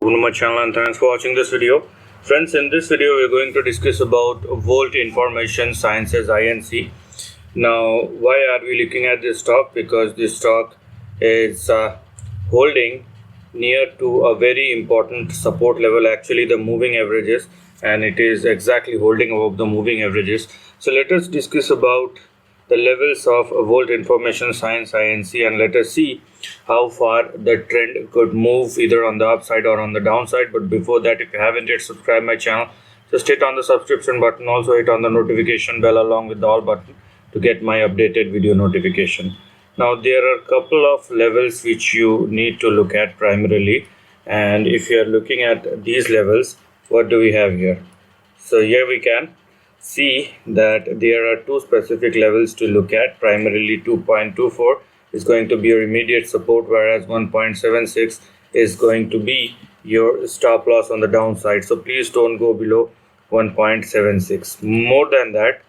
Welcome to my channel and thanks for watching this video. Friends, in this video we are going to discuss about Volt Information Sciences Inc. Now, why are we looking at this stock? Because this stock is holding near to a very important support level, actually the moving averages, and it is exactly holding above the moving averages. So let us discuss about the levels of Volt Information Science Inc. and let us see how far the trend could move either on the upside or on the downside. But before that, if you haven't yet subscribed my channel, just hit on the subscription button, also hit on the notification bell along with the all button to get my updated video notification. Now there are a couple of levels which you need to look at primarily, and if you are looking at these levels, what do we have here? So here we can see that there are two specific levels to look at. Primarily 2.24 is going to be your immediate support, whereas 1.76 is going to be your stop loss on the downside. So please don't go below 1.76. More than that,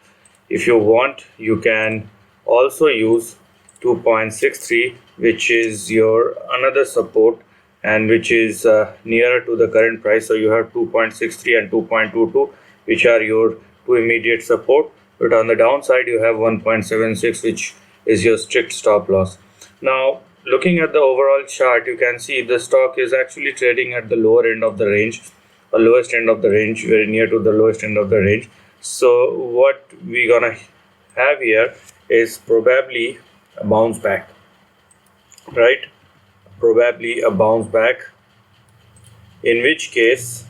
if you want, you can also use 2.63, which is your another support and which is nearer to the current price. So you have 2.63 and 2.22, which are your two immediate support, but on the downside you have 1.76, which is your strict stop loss. Now looking at the overall chart, you can see the stock is actually trading at the lower end of the range, or lowest end of the range, very near to the lowest end of the range. So what we're gonna have here is probably a bounce back, right? Probably a bounce back, in which case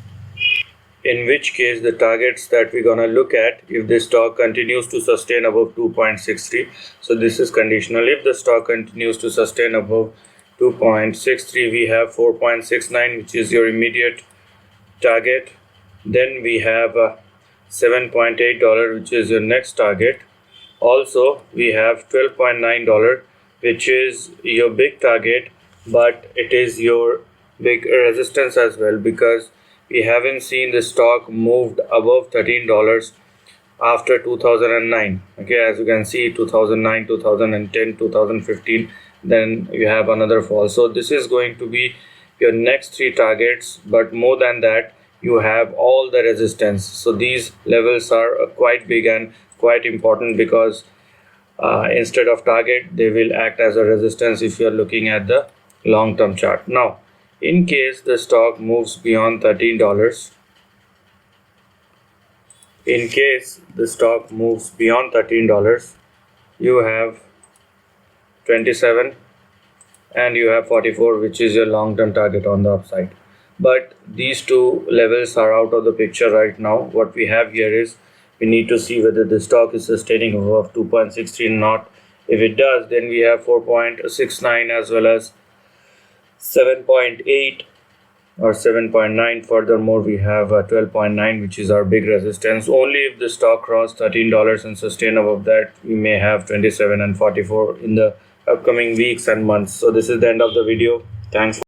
the targets that we're gonna look at, if the stock continues to sustain above 2.63, so this is conditional. If the stock continues to sustain above 2.63, we have 4.69, which is your immediate target. Then we have $7.8, which is your next target. Also we have $12.9, which is your big target, but it is your big resistance as well, because we haven't seen the stock moved above $13 after 2009. Okay, as you can see, 2009, 2010, 2015, then you have another fall. So this is going to be your next three targets, but more than that, you have all the resistance. So these levels are quite big and quite important, because instead of target, they will act as a resistance if you are looking at the long-term chart. Now in case the stock moves beyond $13, in case the stock moves beyond $13, you have 27 and you have 44, which is your long-term target on the upside. But these two levels are out of the picture right now. What we have here is we need to see whether the stock is sustaining above 2.63 or not. If it does, then we have 4.69 as well as 7.8 or 7.9. Furthermore, we have 12.9, which is our big resistance. Only if the stock crossed $13 and sustain above that, we may have 27 and 44 in the upcoming weeks and months. So this is the end of the video. Thanks for